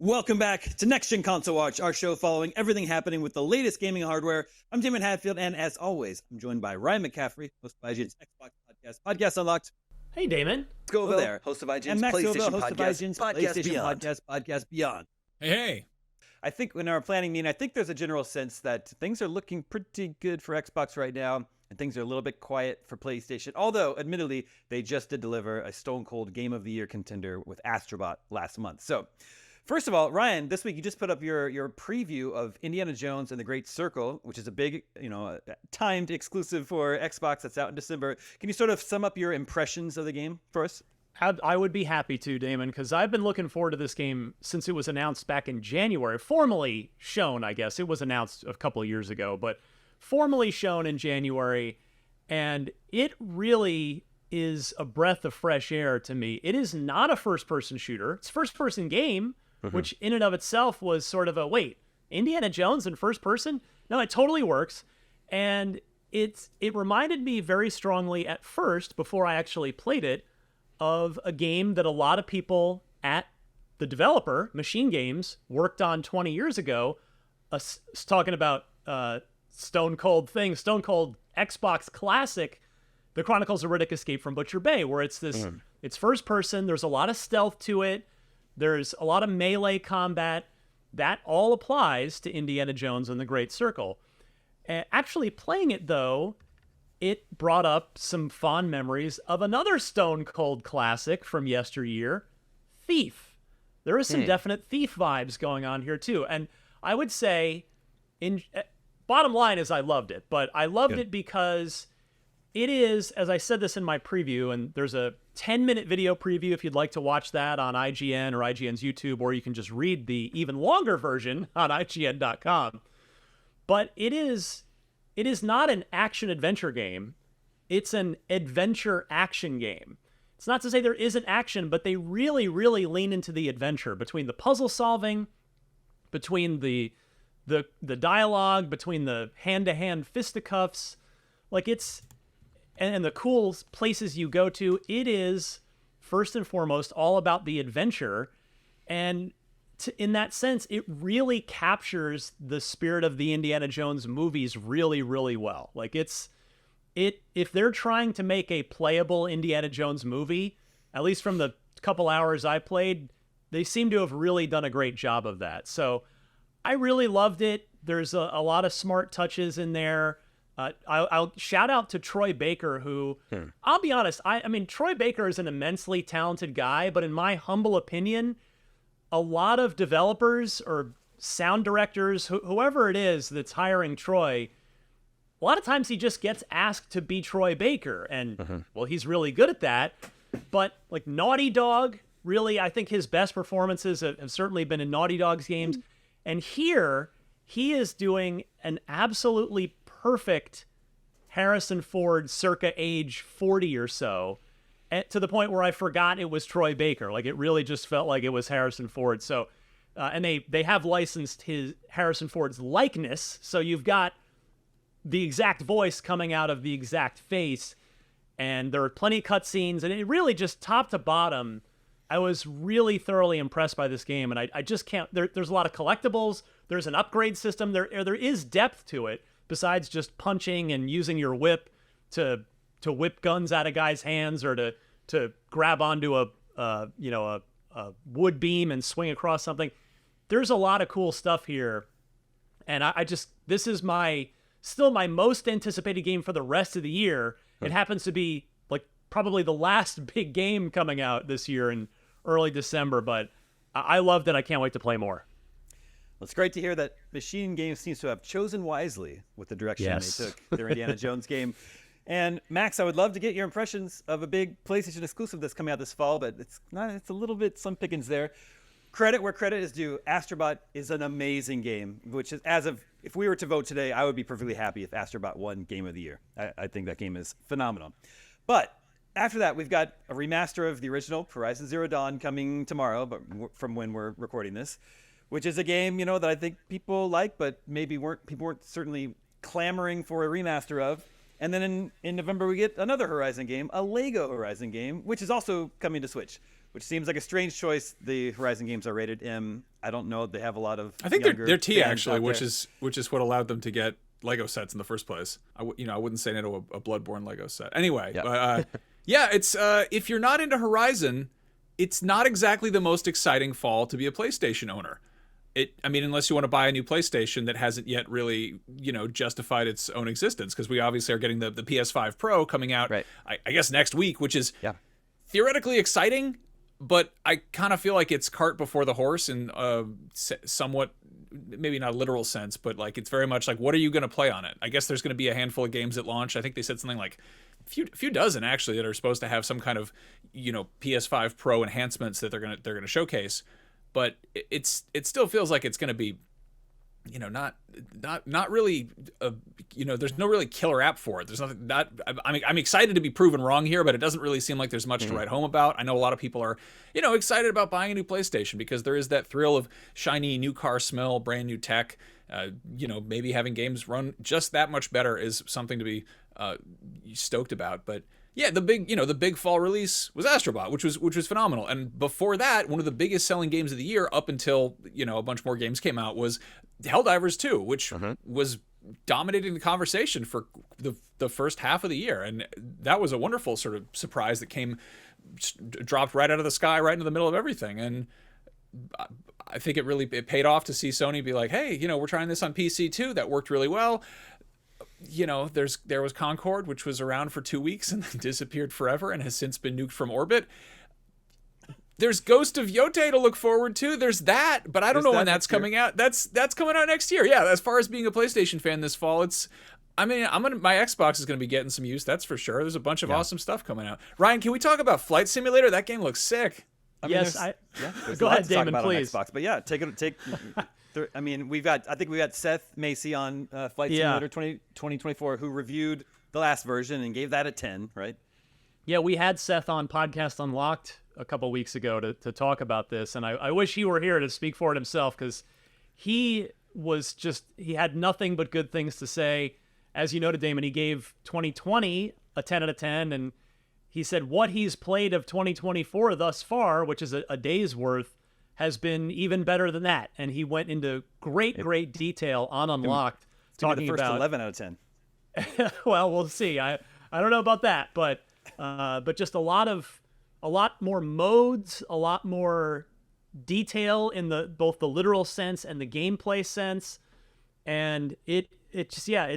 Welcome back to Next Gen Console Watch, our show following everything happening with the latest gaming hardware. I'm Daemon Hadfield, and as always, I'm joined by Ryan McCaffrey, host of IGN's Xbox podcast, Podcast Unlocked. Hey, Damon. Scoville, there. Host of IGN's and Max PlayStation Scoville, host podcast, of IGN's Podcast PlayStation Beyond. podcast, Podcast Beyond. Hey. I think in our planning meeting, I think there's a general sense that things are looking pretty good for Xbox right now, and things are a little bit quiet for PlayStation. Although, admittedly, they just did deliver a stone cold Game of the Year contender with Astro Bot last month. So, first of all, Ryan, this week you just put up your preview of Indiana Jones and the Great Circle, which is a big, timed exclusive for Xbox that's out in December. Can you sort of sum up your impressions of the game for us? I would be happy to, Damon, because I've been looking forward to this game since it was announced back in January. Formally shown, I guess. It was announced a couple of years ago, but formally shown in January. And it really is a breath of fresh air to me. It is not a first-person shooter. It's a first-person game, which in and of itself was sort of a, wait, Indiana Jones in first person? No, it totally works. And it reminded me very strongly at first, before I actually played it, of a game that a lot of people at the developer, Machine Games, worked on 20 years ago, talking about Stone Cold Xbox classic, The Chronicles of Riddick Escape from Butcher Bay, where it's this, it's first person, there's a lot of stealth to it, there's a lot of melee combat. That all applies to Indiana Jones and the Great Circle. Actually playing it, though, it brought up some fond memories of another Stone Cold classic from yesteryear, Thief. There is some definite Thief vibes going on here, too. And I would say, bottom line is I loved it. But I loved it because it is, as I said this in my preview, and there's a 10-minute video preview if you'd like to watch that on IGN or IGN's YouTube, or you can just read the even longer version on IGN.com. But it is not an action-adventure game. It's an adventure-action game. It's not to say there isn't action, but they really, really lean into the adventure between the puzzle solving, between the dialogue, between the hand-to-hand fisticuffs. Like, it's... And the cool places you go to, it is, first and foremost, all about the adventure. And in that sense, it really captures the spirit of the Indiana Jones movies really, really well. Like, if they're trying to make a playable Indiana Jones movie, at least from the couple hours I played, they seem to have really done a great job of that. So I really loved it. There's a lot of smart touches in there. I'll shout out to Troy Baker, who, I'll be honest, I mean, Troy Baker is an immensely talented guy, but in my humble opinion, a lot of developers or sound directors, whoever it is that's hiring Troy, a lot of times he just gets asked to be Troy Baker, and, well, he's really good at that. But, like, Naughty Dog, really, I think his best performances have certainly been in Naughty Dog's games. And here, he is doing an absolutely perfect Harrison Ford circa age 40 or so, to the point where I forgot it was Troy Baker. Like, it really just felt like it was Harrison Ford. So, and they have licensed Harrison Ford's likeness, so you've got the exact voice coming out of the exact face, and there are plenty of cutscenes, and it really just top to bottom, I was really thoroughly impressed by this game, and I just can't. There's a lot of collectibles. There's an upgrade system. There is depth to it, besides just punching and using your whip to whip guns out of guys' hands, or to grab onto a wood beam and swing across something. There's a lot of cool stuff here, and this is still my most anticipated game for the rest of the year. It happens to be like probably the last big game coming out this year in early December, but I loved it. I can't wait to play more. Well, it's great to hear that Machine Games seems to have chosen wisely with the direction they took their Indiana Jones game. And Max, I would love to get your impressions of a big PlayStation exclusive that's coming out this fall, but it's a little bit slim pickings there. Credit where credit is due. Astro Bot is an amazing game, which is, if we were to vote today, I would be perfectly happy if Astro Bot won Game of the Year. I think that game is phenomenal. But after that, we've got a remaster of the original Horizon Zero Dawn coming tomorrow, but from when we're recording this, which is a game, that I think people like, but maybe people weren't certainly clamoring for a remaster of. And then in November, we get another Horizon game, a Lego Horizon game, which is also coming to Switch, which seems like a strange choice. The Horizon games are rated M. I don't know. They have a lot of. I think they're T actually, which there. is what allowed them to get Lego sets in the first place. I wouldn't say no to a Bloodborne Lego set. Anyway, but yeah, it's if you're not into Horizon, it's not exactly the most exciting fall to be a PlayStation owner. Unless you want to buy a new PlayStation that hasn't yet really, justified its own existence, because we obviously are getting the PS5 Pro coming out, right. I guess next week, which is theoretically exciting, but I kind of feel like it's cart before the horse in somewhat, maybe not a literal sense, but like it's very much like, what are you going to play on it? I guess there's going to be a handful of games at launch. I think they said something like a few dozen actually that are supposed to have some kind of, PS5 Pro enhancements that they're gonna showcase. But it still feels like it's going to be, not really, there's no really killer app for it. There's nothing. I'm excited to be proven wrong here, but it doesn't really seem like there's much to write home about. I know a lot of people are, excited about buying a new PlayStation because there is that thrill of shiny new car smell, brand new tech. Maybe having games run just that much better is something to be stoked about. But yeah, the big fall release was Astro Bot, which was phenomenal. And before that, one of the biggest selling games of the year, up until a bunch more games came out, was Helldivers 2, which was dominating the conversation for the first half of the year. And that was a wonderful sort of surprise that dropped right out of the sky, right into the middle of everything. And I think it paid off to see Sony be like, hey, we're trying this on PC too. That worked really well. There was Concord, which was around for 2 weeks and then disappeared forever and has since been nuked from orbit. There's Ghost of Yotei to look forward to. There's that, but I don't know when that's coming out. That's coming out next year. Yeah, as far as being a PlayStation fan this fall, my Xbox is gonna be getting some use. That's for sure. There's a bunch of awesome stuff coming out. Ryan, can we talk about Flight Simulator? That game looks sick. There's go ahead, Daemon, please. On Xbox, but yeah, take. I think we got Seth Macy on Flight Simulator 2024 who reviewed the last version and gave that a 10, right? Yeah, we had Seth on Podcast Unlocked a couple weeks ago to talk about this, and I wish he were here to speak for it himself, because he had nothing but good things to say. As you noted, Daemon, he gave 2020 a 10 out of 10, and he said what he's played of 2024 thus far, which is a day's worth, has been even better than that. And he went into great detail on Unlocked, talking the first about 11 out of 10. Well, we'll see. I don't know about that, but just a lot more modes, a lot more detail in both the literal sense and the gameplay sense. And it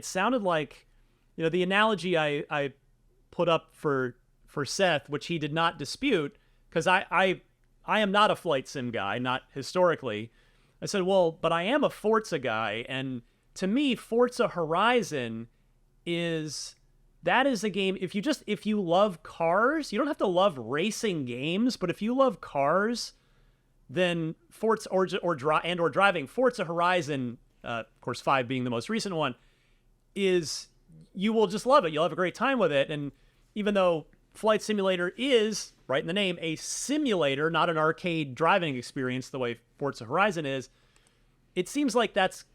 sounded like, the analogy I put up for Seth, which he did not dispute, because I am not a flight sim guy, not historically. I said, well, but I am a Forza guy, and to me, Forza Horizon is a game. If you love cars, you don't have to love racing games, but if you love cars, then Forza or driving, Forza Horizon, of course, 5 being the most recent one, you will just love it. You'll have a great time with it. And even though Flight Simulator is, right in the name, a simulator, not an arcade driving experience the way Forza Horizon is, it seems like that's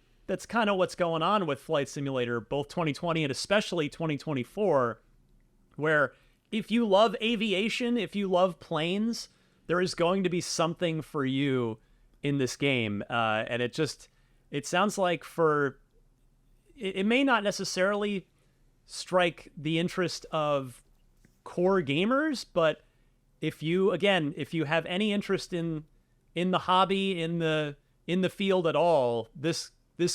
kind of what's going on with Flight Simulator, both 2020 and especially 2024, where if you love aviation, if you love planes, there is going to be something for you in this game. And it sounds like it may not necessarily strike the interest of core gamers, but if you have any interest in the hobby, in the field at all, this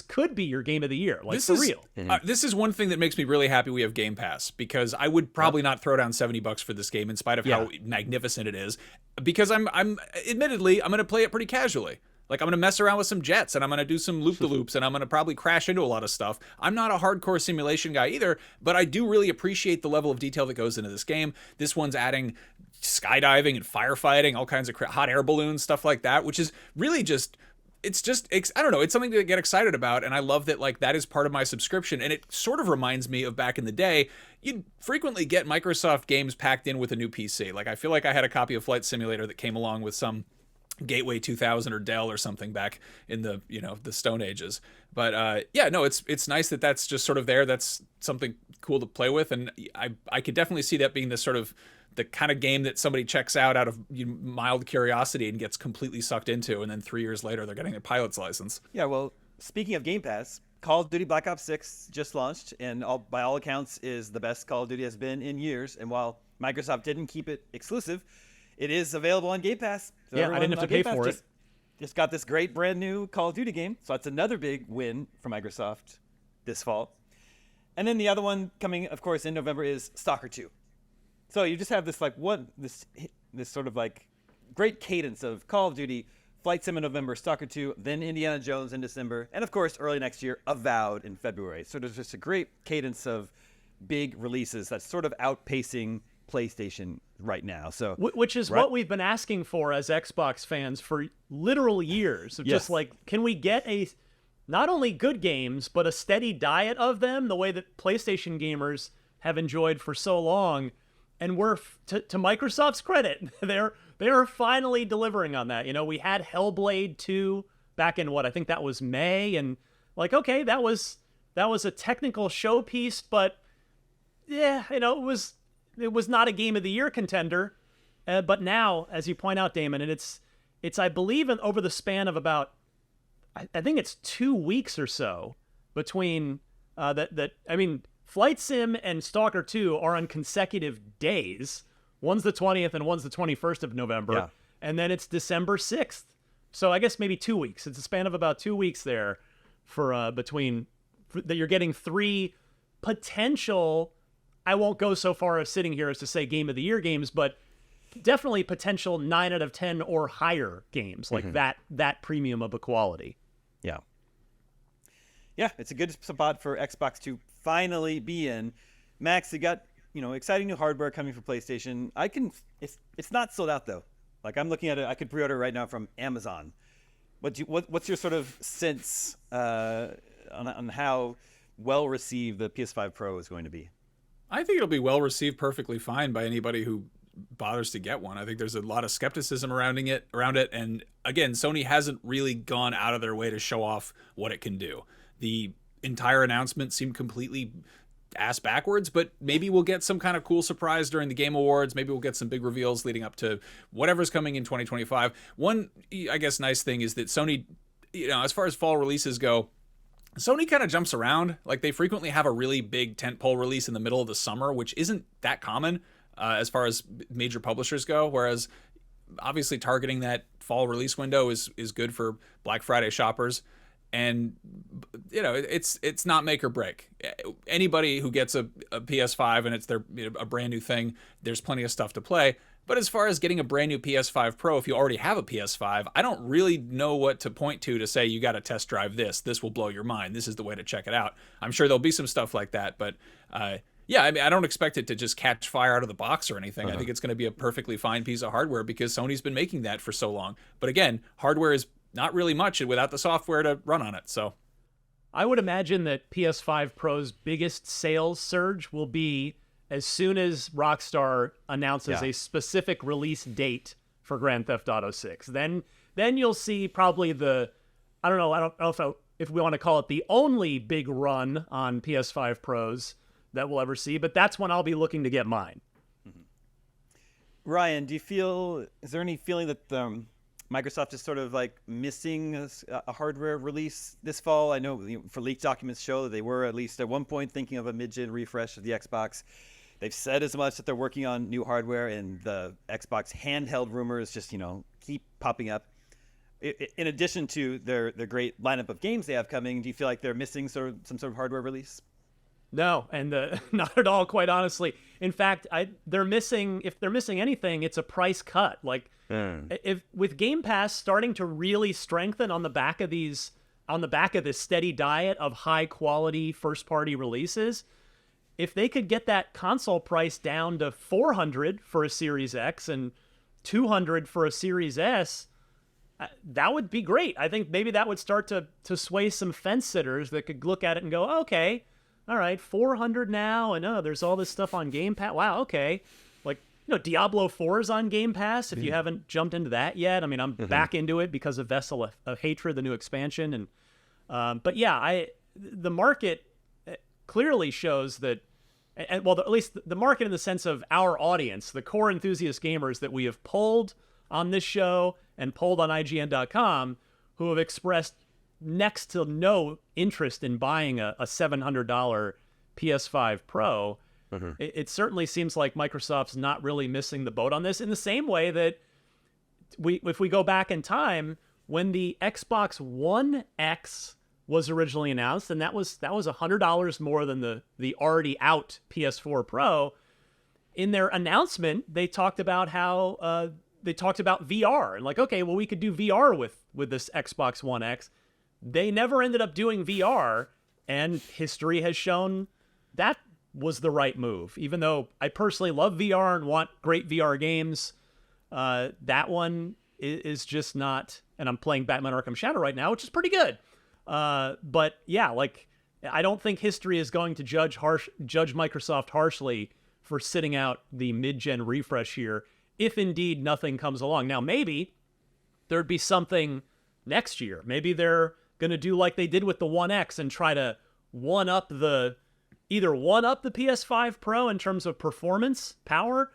could be your game of the year, real. This is one thing that makes me really happy we have Game Pass, because I would probably not throw down $70 for this game in spite of how magnificent it is, because I'm admittedly I'm going to play it pretty casually. Like, I'm going to mess around with some jets, and I'm going to do some loop-de-loops, and I'm going to probably crash into a lot of stuff. I'm not a hardcore simulation guy either, but I do really appreciate the level of detail that goes into this game. This one's adding skydiving and firefighting, all kinds of hot air balloons, stuff like that, which is really I don't know, it's something to get excited about, and I love that, that is part of my subscription, and it sort of reminds me of back in the day. You'd frequently get Microsoft games packed in with a new PC. I feel like I had a copy of Flight Simulator that came along with some Gateway 2000 or Dell or something back in the the Stone Ages. But yeah, no, it's nice that that's just sort of there. That's something cool to play with, and I could definitely see that being this sort of the kind of game that somebody checks out of mild curiosity and gets completely sucked into, and then 3 years later they're getting their pilot's license. Yeah, well, speaking of Game Pass, Call of Duty Black Ops 6 just launched, and by all accounts is the best Call of Duty has been in years. And while Microsoft didn't keep it exclusive, it is available on Game Pass. So yeah, I didn't have to pay for it. Just got this great brand new Call of Duty game. So that's another big win for Microsoft this fall. And then the other one coming, of course, in November is S.T.A.L.K.E.R 2. So you just have this this sort of like great cadence of Call of Duty, Flight Sim in November, S.T.A.L.K.E.R 2, then Indiana Jones in December, and of course early next year, Avowed in February. So there's just a great cadence of big releases that's sort of outpacing PlayStation right now. So which is what we've been asking for as Xbox fans for literal years. Yes. Just like, can we get not only good games, but a steady diet of them, the way that PlayStation gamers have enjoyed for so long? And we're, to Microsoft's credit, they are finally delivering on that. We had Hellblade 2 back in I think that was May, and like, okay, that was a technical showpiece, but yeah, it was not a Game of the Year contender. But now, as you point out, Damon, and it's I believe over the span of about, I think it's 2 weeks or so between Flight Sim and S.T.A.L.K.E.R 2 are on consecutive days. One's the 20th and one's the 21st of November. Yeah. And then it's December 6th. So I guess maybe 2 weeks. It's a span of about 2 weeks there for that you're getting 3 potential, I won't go so far as sitting here as to say Game of the Year games, but definitely potential 9 out of 10 or higher games, like that premium of a quality. Yeah. Yeah, it's a good spot for Xbox to finally be in. Max, you got, exciting new hardware coming for PlayStation. It's not sold out though. Like, I'm looking at it, I could pre-order right now from Amazon. What's your sort of sense on how well received the PS5 Pro is going to be? I think it'll be well received perfectly fine by anybody who bothers to get one. I think there's a lot of skepticism around it. And again, Sony hasn't really gone out of their way to show off what it can do. The entire announcement seemed completely ass backwards, but maybe we'll get some kind of cool surprise during the Game Awards. Maybe we'll get some big reveals leading up to whatever's coming in 2025. One, I guess, nice thing is that Sony, as far as fall releases go, Sony kind of jumps around. Like, they frequently have a really big tentpole release in the middle of the summer, which isn't that common as far as major publishers go. Whereas, obviously, targeting that fall release window is good for Black Friday shoppers. And it's not make or break. Anybody who gets a PS5 and it's their a brand new thing, there's plenty of stuff to play. But as far as getting a brand new PS5 Pro, if you already have a PS5, I don't really know what to point to say you got to test drive this. This will blow your mind. This is the way to check it out. I'm sure there'll be some stuff like that, but yeah, I mean, I don't expect it to just catch fire out of the box or anything. I think it's going to be a perfectly fine piece of hardware because Sony's been making that for so long. But again, hardware is not really much without the software to run on it. So I would imagine that PS5 Pro's biggest sales surge will be as soon as Rockstar announces a specific release date for Grand Theft Auto 6. Then you'll see probably I don't know if we want to call it the only big run on PS5 Pros that we'll ever see, but that's when I'll be looking to get mine. Ryan, is there any feeling that Microsoft is sort of like missing a hardware release this fall? I know for leaked documents show that they were at least at one point thinking of a mid-gen refresh of the Xbox. They've said as much that they're working on new hardware, and the Xbox handheld rumors just keep popping up. In addition to their great lineup of games they have coming, do you feel like they're missing some sort of hardware release? No, and not at all, quite honestly. In fact, if they're missing anything, it's a price cut. Like, if with Game Pass starting to really strengthen on the back of this steady diet of high quality first party releases, if they could get that console price down to $400 for a Series X and $200 for a Series S, that would be great. I think maybe that would start to sway some fence sitters that could look at it and go, okay, all right, $400 now, and there's all this stuff on Game Pass. Wow, okay. Like, Diablo 4 is on Game Pass. If you haven't jumped into that yet, I mean, I'm back into it because of Vessel of Hatred, the new expansion, and but yeah, the market clearly shows that. Well, at least the market in the sense of our audience, the core enthusiast gamers that we have polled on this show and polled on IGN.com, who have expressed next to no interest in buying a $700 PS5 Pro. It certainly seems like Microsoft's not really missing the boat on this, in the same way that if we go back in time, when the Xbox One X was originally announced, and that was $100 more than the already out PS4 Pro. In their announcement, they talked about how they talked about VR and like, okay, well, we could do VR with this Xbox One X. They never ended up doing VR, and history has shown that was the right move. Even though I personally love VR and want great VR games, that one is just not. And I'm playing Batman Arkham Shadow right now, which is pretty good. But yeah, like, I don't think history is going to judge Microsoft harshly for sitting out the mid-gen refresh here, if indeed nothing comes along. Now, maybe there'd be something next year. Maybe they're going to do like they did with the One X and try to either one up the PS5 Pro in terms of performance, power,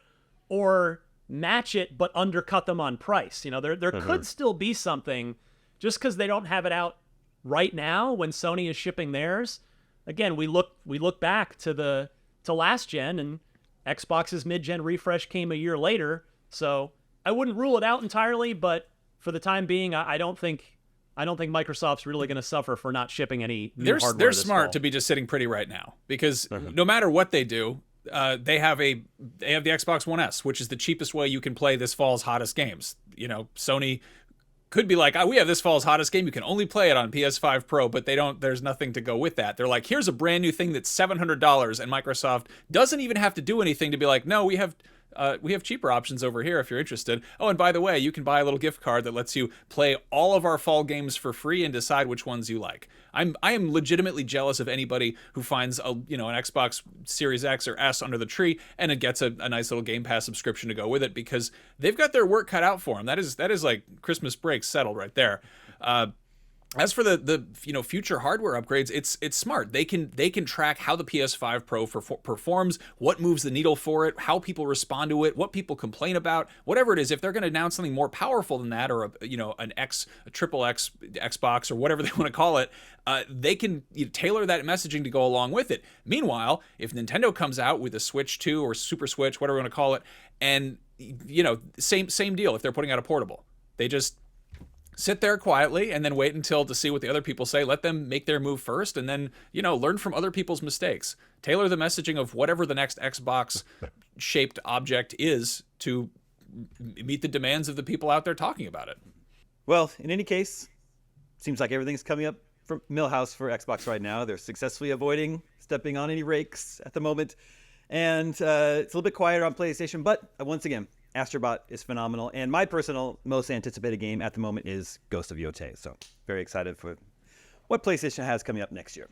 or match it but undercut them on price. There could still be something, just because they don't have it out right now when Sony is shipping theirs. Again, we look back to last gen, and Xbox's mid-gen refresh came a year later, so I wouldn't rule it out entirely, but for the time being, I don't think Microsoft's really going to suffer for not shipping any new hardware. They're this smart fall. to be just sitting pretty right now, because no matter what they do, they have the Xbox One S, which is the cheapest way you can play this fall's hottest games. Sony could be like, we have this fall's hottest game. You can only play it on PS5 Pro, but they don't. There's nothing to go with that. They're like, here's a brand new thing that's $700, and Microsoft doesn't even have to do anything to be like, no, we have cheaper options over here if you're interested. Oh, and by the way, you can buy a little gift card that lets you play all of our fall games for free and decide which ones you like. I am legitimately jealous of anybody who finds an Xbox Series X or S under the tree and it gets a nice little Game Pass subscription to go with it, because they've got their work cut out for them. That is like Christmas break settled right there. As for the future hardware upgrades, it's smart. They can track how the PS5 Pro performs, what moves the needle for it, how people respond to it, what people complain about, whatever it is. If they're going to announce something more powerful than that, or a triple X Xbox or whatever they want to call it, they can tailor that messaging to go along with it. Meanwhile, if Nintendo comes out with a Switch 2 or Super Switch, whatever you want to call it, and same deal. If they're putting out a portable, they just sit there quietly and then wait to see what the other people say. Let them make their move first, and then, learn from other people's mistakes. Tailor the messaging of whatever the next Xbox-shaped object is to meet the demands of the people out there talking about it. Well, in any case, seems like everything's coming up from Millhouse for Xbox right now. They're successfully avoiding stepping on any rakes at the moment. And it's a little bit quieter on PlayStation, but once again, Astro Bot is phenomenal, and my personal most anticipated game at the moment is Ghost of Yotei. So very excited for what PlayStation has coming up next year.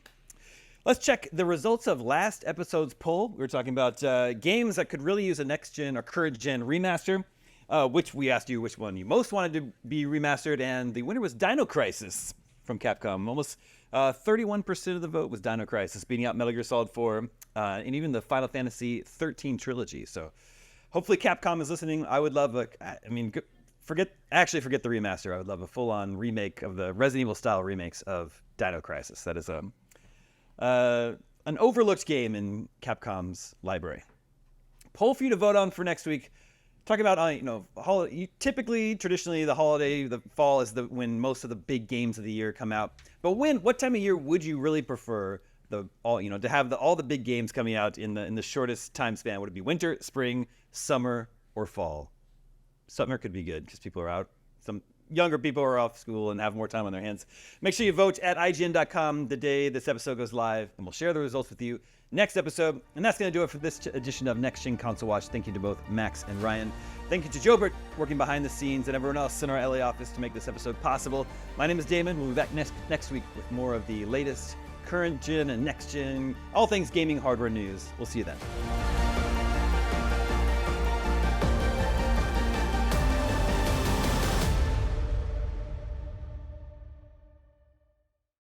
Let's check the results of last episode's poll. We were talking about games that could really use a next-gen or current-gen remaster, which we asked you which one you most wanted to be remastered, and the winner was Dino Crisis from Capcom. Almost 31% of the vote was Dino Crisis, beating out Metal Gear Solid 4 and even the Final Fantasy 13 trilogy. So hopefully Capcom is listening. I would love forget the remaster. I would love a full-on remake of the Resident Evil style remakes of Dino Crisis. That is an overlooked game in Capcom's library. Poll for you to vote on for next week. Talking about traditionally the fall is when most of the big games of the year come out. But what time of year would you really prefer to have all the big games coming out in the shortest time span? Would it be winter, spring, summer, or fall? Summer could be good because people are out. Some younger people are off school and have more time on their hands. Make sure you vote at IGN.com the day this episode goes live, and we'll share the results with you next episode. And that's going to do it for this edition of Next Gen Console Watch. Thank you to both Max and Ryan. Thank you to Jobert working behind the scenes and everyone else in our LA office to make this episode possible. My name is Daemon. We'll be back next week with more of the latest current gen and next gen, all things gaming hardware news. We'll see you then.